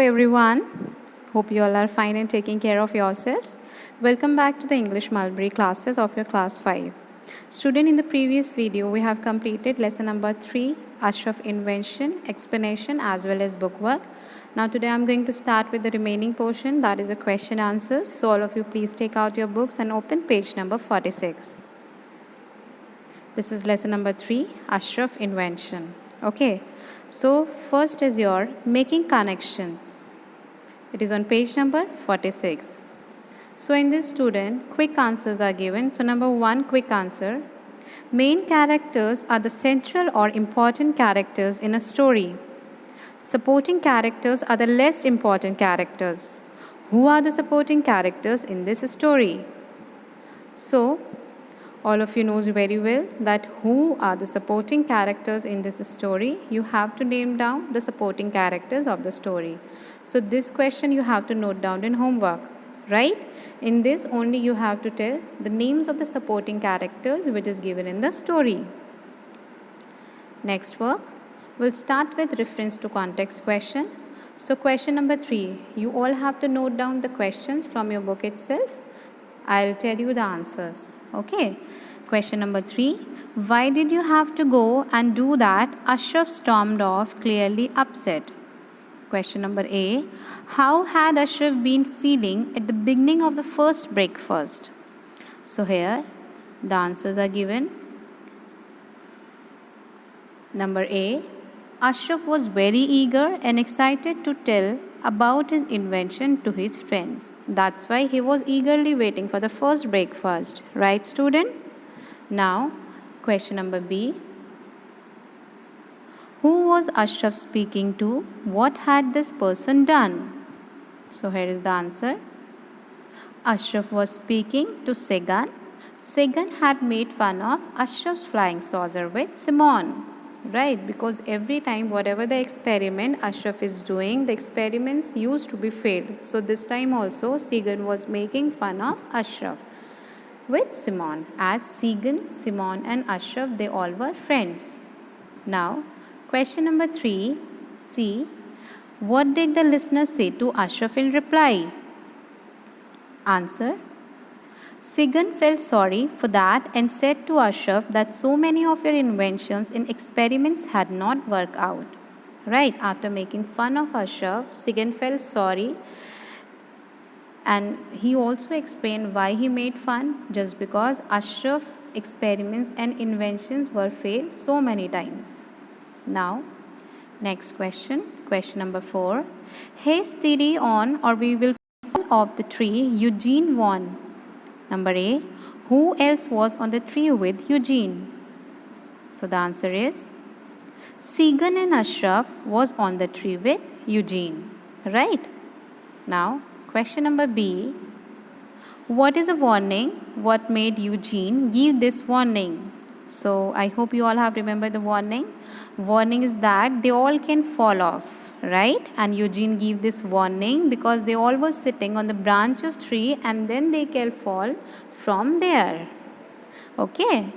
everyone. Hope you all are fine and taking care of yourselves. Welcome back to the English Mulberry classes of your class 5. Student, in the previous video, we have completed lesson number 3, Ashraf Invention, Explanation as well as bookwork. Now today I'm going to start with the remaining portion, that is a question answers. So all of you please take out your books and open page number 46. This is lesson number 3, Ashraf Invention. Okay, so first is your making connections. It is on page number 46. So in this student, quick answers are given. So number 1, quick answer. Main characters are the central or important characters in a story. Supporting characters are the less important characters. Who are the supporting characters in this story? So all of you knows very well that who are the supporting characters in this story. You have to name down the supporting characters of the story. So this question you have to note down in homework, right? In this only you have to tell the names of the supporting characters which is given in the story. Next work, we'll start with reference to context question. So question number 3, you all have to note down the questions from your book itself. I'll tell you the answers. Okay. Question number 3. Why did you have to go and do that? Ashraf stormed off, clearly upset. Question number A. How had Ashraf been feeling at the beginning of the first breakfast? So here the answers are given. Number A. Ashraf was very eager and excited to tell about his invention to his friends. That's why he was eagerly waiting for the first breakfast. Right, student? Now, question number B. Who was Ashraf speaking to? What had this person done? So here is the answer. Ashraf was speaking to Segan. Segan had made fun of Ashraf's flying saucer with Simon. Right, because every time whatever the experiment Ashraf is doing, the experiments used to be failed. So this time also Segan was making fun of Ashraf with Simon, as Segan, Simon and Ashraf, they all were friends. Now question number 3, C. What did the listener say to Ashraf in reply? Answer. Segan felt sorry for that and said to Ashraf that so many of your inventions in experiments had not worked out. Right, after making fun of Ashraf, Segan felt sorry and he also explained why he made fun, just because Ashraf experiments and inventions were failed so many times. Now, next question, question number 4. Hey, steady on or we will fall off the tree, Eugene won. Number A. Who else was on the tree with Eugene? So the answer is Segan and Ashraf was on the tree with Eugene. Right? Now, question number B. What is a warning? What made Eugene give this warning? So I hope you all have remembered the warning. Warning is that they all can fall off, right? And Eugene gave this warning because they all were sitting on the branch of tree and then they can fall from there. Okay.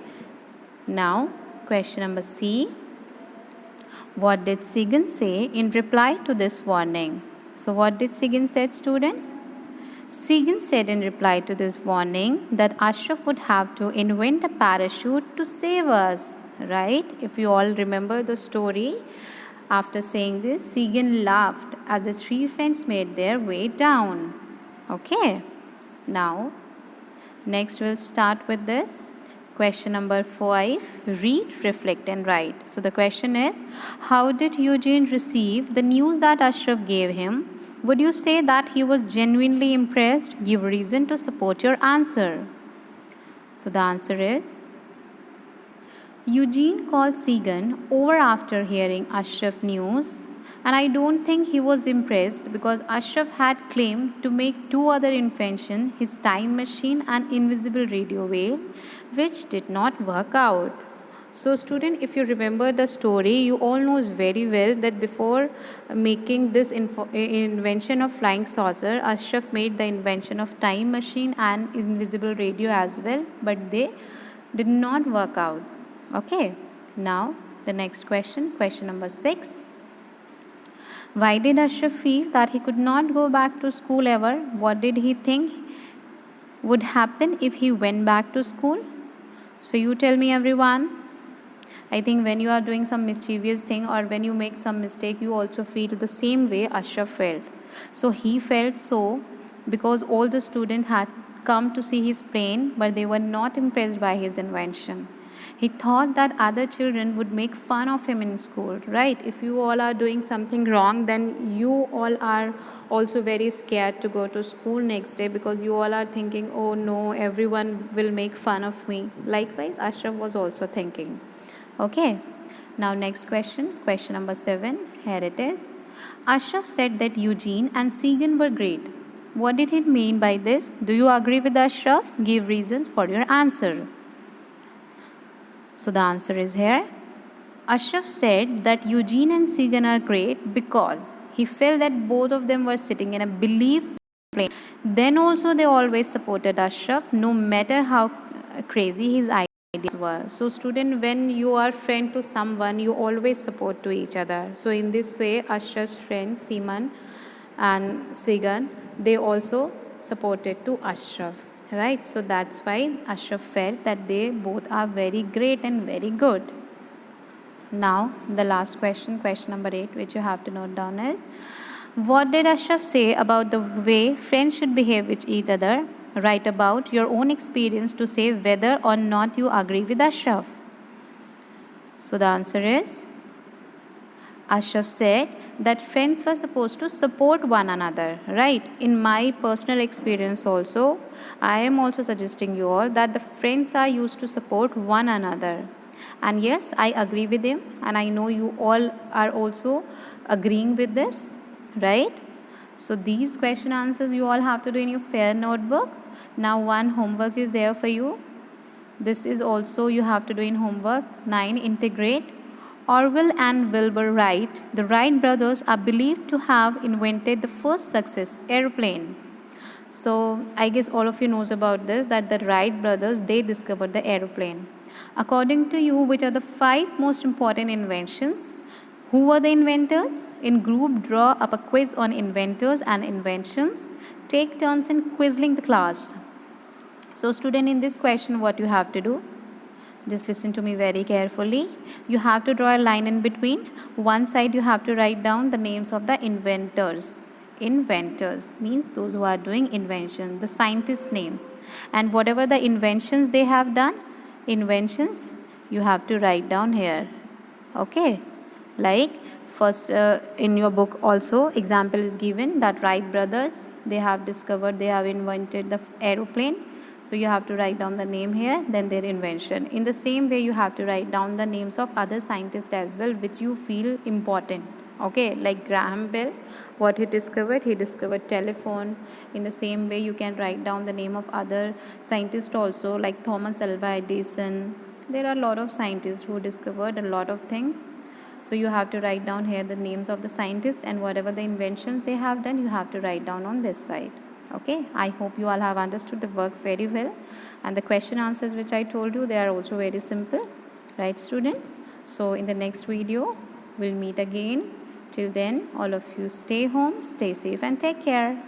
Now question number C. What did Segan say in reply to this warning? So what did Segan said, student? Segan said in reply to this warning that Ashraf would have to invent a parachute to save us, right? If you all remember the story, after saying this, Segan laughed as the three friends made their way down. Okay, now next we'll start with this. Question number 5, read, reflect and write. So the question is, how did Eugene receive the news that Ashraf gave him? Would you say that he was genuinely impressed? Give reason to support your answer. So the answer is, Eugene called Segan over after hearing Ashraf news, and I don't think he was impressed because Ashraf had claimed to make 2 other inventions, his time machine and invisible radio waves, which did not work out. So student, if you remember the story, you all knows very well that before making this invention of flying saucer, Ashraf made the invention of time machine and invisible radio as well, but they did not work out. Okay, now the next question, question number 6. Why did Ashraf feel that he could not go back to school ever? What did he think would happen if he went back to school? So you tell me, everyone. I think when you are doing some mischievous thing or when you make some mistake, you also feel the same way Ashraf felt. So he felt so because all the students had come to see his plane, but they were not impressed by his invention. He thought that other children would make fun of him in school, right? If you all are doing something wrong, then you all are also very scared to go to school next day because you all are thinking, oh no, everyone will make fun of me. Likewise, Ashraf was also thinking. Okay, now next question, question number 7. Here it is. Ashraf said that Eugene and Segan were great. What did he mean by this? Do you agree with Ashraf? Give reasons for your answer. So the answer is here. Ashraf said that Eugene and Segan are great because he felt that both of them were sitting in a belief plane. Then also they always supported Ashraf no matter how crazy his ideas were. So student, when you are friend to someone, you always support to each other. So in this way, Ashraf's friends Seaman and Segan, they also supported to Ashraf, right? So that's why Ashraf felt that they both are very great and very good. Now the last question, question number 8, which you have to note down is, what did Ashraf say about the way friends should behave with each other? Write about your own experience to say whether or not you agree with Ashraf. So the answer is, Ashraf said that friends were supposed to support one another, right? In my personal experience also, I am also suggesting you all that the friends are used to support one another. And yes, I agree with him, and I know you all are also agreeing with this, right? So these question answers you all have to do in your fair notebook. Now one homework is there for you. This is also you have to do in homework. 9. Integrate. Orville and Wilbur Wright, the Wright brothers, are believed to have invented the first success airplane. So I guess all of you knows about this, that the Wright brothers, they discovered the airplane. According to you, which are the 5 most important inventions? Who were the inventors? In group, draw up a quiz on inventors and inventions. Take turns in quizzing the class. So student, in this question, what you have to do? Just listen to me very carefully. You have to draw a line in between. One side you have to write down the names of the inventors. Inventors means those who are doing invention, the scientist names. And whatever the inventions they have done, inventions, you have to write down here. Okay? Like first in your book also example is given that Wright brothers, they have discovered, they have invented the aeroplane. So you have to write down the name here, then their invention. In the same way, you have to write down the names of other scientists as well, which you feel important. Okay, like Graham Bell, what he discovered telephone. In the same way, you can write down the name of other scientists also, like Thomas Alva Edison. There are a lot of scientists who discovered a lot of things. So you have to write down here the names of the scientists, and whatever the inventions they have done, you have to write down on this side. Okay, I hope you all have understood the work very well, and the question answers which I told you, they are also very simple, right student? So in the next video we'll meet again. Till then, all of you stay home, stay safe and take care.